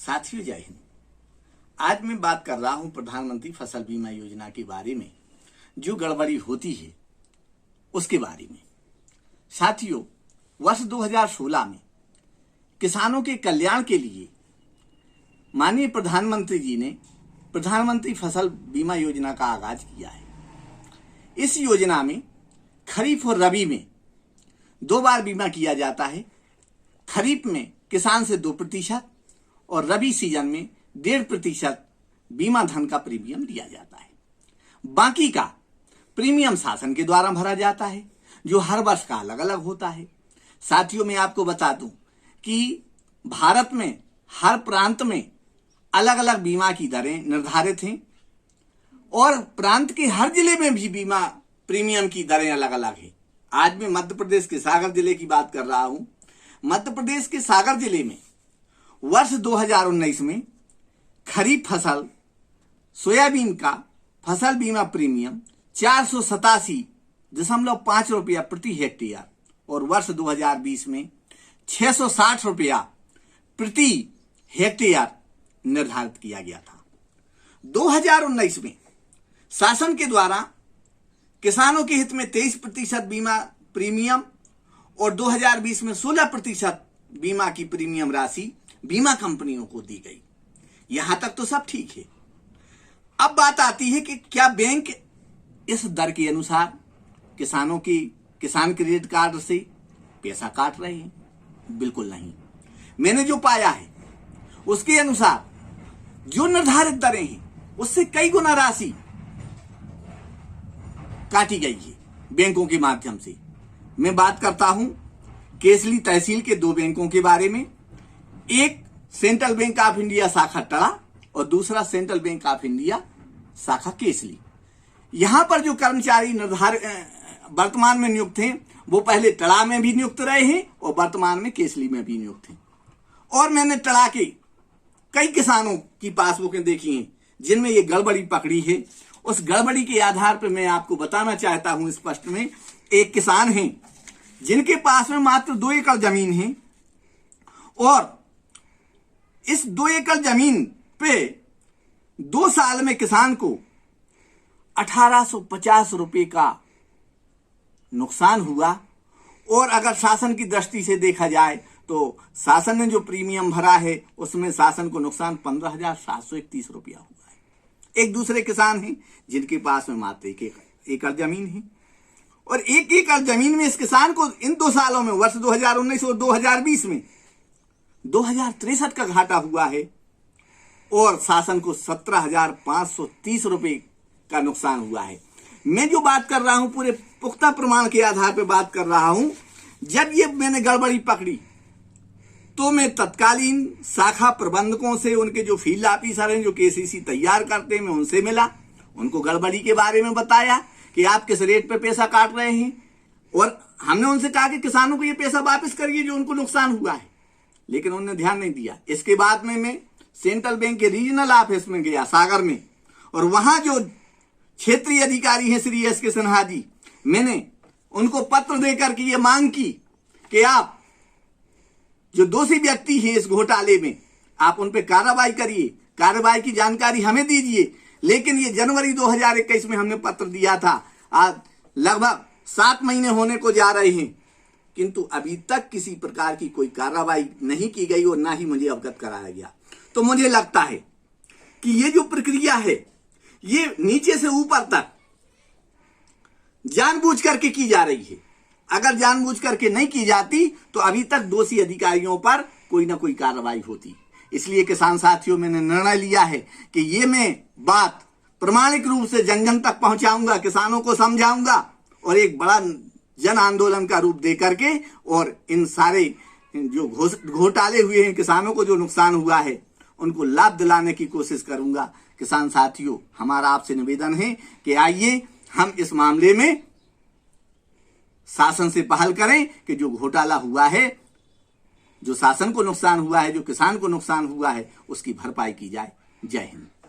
साथियों जय हिंद। आज मैं बात कर रहा हूं प्रधानमंत्री फसल बीमा योजना के बारे में। जो गड़बड़ी होती है उसके बारे में। साथियों, वर्ष 2016 में किसानों के कल्याण के लिए माननीय प्रधानमंत्री जी ने प्रधानमंत्री फसल बीमा योजना का आगाज किया है। इस योजना में खरीफ और रबी में 2 बार बीमा किया जाता है। खरीफ में किसान से 2% और रबी सीजन में 1.5% बीमा धन का प्रीमियम लिया जाता है। बाकी का प्रीमियम शासन के द्वारा भरा जाता है, जो हर वर्ष का अलग अलग होता है। साथियों, मैं आपको बता दूं कि भारत में हर प्रांत में अलग अलग बीमा की दरें निर्धारित हैं और प्रांत के हर जिले में भी बीमा प्रीमियम की दरें अलग अलग हैं। आज मैं मध्य प्रदेश के सागर जिले की बात कर रहा हूं। मध्य प्रदेश के सागर जिले में वर्ष 2019 में खरीफ फसल सोयाबीन का फसल बीमा प्रीमियम 487.5 रुपया प्रति हेक्टेयर और वर्ष 2020 में 660 रुपया प्रति हेक्टेयर निर्धारित किया गया था। 2019 में शासन के द्वारा किसानों के हित में 23% बीमा प्रीमियम और 2020 में 16% बीमा की प्रीमियम राशि बीमा कंपनियों को दी गई। यहां तक तो सब ठीक है। अब बात आती है कि क्या बैंक इस दर के अनुसार किसानों की किसान क्रेडिट कार्ड से पैसा काट रहे हैं? बिल्कुल नहीं। मैंने जो पाया है उसके अनुसार जो निर्धारित दरें हैं उससे कई गुना राशि काटी गई है बैंकों के माध्यम से। मैं बात करता हूं केसली तहसील के 2 बैंकों के बारे में। एक सेंट्रल बैंक ऑफ इंडिया शाखा टड़ा और दूसरा सेंट्रल बैंक ऑफ इंडिया शाखा केसली। यहां पर जो कर्मचारी निर्धारित वर्तमान में नियुक्त हैं वो पहले टड़ा में भी नियुक्त रहे हैं और वर्तमान में केसली में भी नियुक्त हैं। और मैंने टड़ा के कई किसानों की पासबुकें देखी हैं जिनमें ये गड़बड़ी पकड़ी है। उस गड़बड़ी के आधार पर मैं आपको बताना चाहता हूं स्पष्ट में। एक किसान हैं जिनके पास में मात्र 2 एकड़ जमीन है और इस 2 एकड़ जमीन पे 2 साल में किसान को 1850 रुपए का नुकसान हुआ। और अगर शासन की दृष्टि से देखा जाए तो शासन ने जो प्रीमियम भरा है उसमें शासन को नुकसान 15,731 रुपया हुआ है। एक दूसरे किसान हैं जिनके पास में मात्र 1 एकड़ जमीन है और 1 एकड़ जमीन में इस किसान को इन 2 सालों में वर्ष 2019 और 2020 में 2063 का घाटा हुआ है और शासन को 17,530 रुपए का नुकसान हुआ है। मैं जो बात कर रहा हूं पूरे पुख्ता प्रमाण के आधार पर बात कर रहा हूं। जब ये मैंने गड़बड़ी पकड़ी तो मैं तत्कालीन शाखा प्रबंधकों से, उनके जो फील्ड ऑफिसर हैं जो केसीसी तैयार करते हैं, मैं उनसे मिला। उनको गड़बड़ी के बारे में बताया कि आप किस रेट पे पैसा काट रहे हैं और हमने उनसे कहा कि किसानों को ये पैसा वापस करिए जो उनको नुकसान हुआ है, लेकिन उन्होंने ध्यान नहीं दिया। इसके बाद में मैं सेंट्रल बैंक के रीजनल ऑफिस में गया सागर में और वहां जो क्षेत्रीय अधिकारी हैं श्री एस के सिन्हा जी, मैंने उनको पत्र देकर के ये मांग की कि आप जो दोषी व्यक्ति हैं इस घोटाले में आप उन पर कार्रवाई करिए, कार्रवाई की जानकारी हमें दीजिए। लेकिन ये जनवरी 2021 में हमने पत्र दिया था। आज लगभग 7 महीने होने को जा रहे हैं किंतु अभी तक किसी प्रकार की कोई कार्रवाई नहीं की गई और ना ही मुझे अवगत कराया गया। तो मुझे लगता है कि ये जो प्रक्रिया है ये नीचे से ऊपर तक जानबूझ करके की जा रही है। अगर जानबूझ करके नहीं की जाती तो अभी तक दोषी अधिकारियों पर कोई ना कोई कार्रवाई होती। इसलिए किसान साथियों, मैंने निर्णय लिया है कि ये मैं बात प्रमाणिक रूप से जन जन तक पहुंचाऊंगा, किसानों को समझाऊंगा और एक बड़ा जन आंदोलन का रूप दे करके और इन सारे जो घोटाले हुए हैं, किसानों को जो नुकसान हुआ है, उनको लाभ दिलाने की कोशिश करूंगा। किसान साथियों, हमारा आपसे निवेदन है कि आइए हम इस मामले में शासन से पहल करें कि जो घोटाला हुआ है, जो शासन को नुकसान हुआ है, जो किसान को नुकसान हुआ है, उसकी भरपाई की जाए। जय हिंद।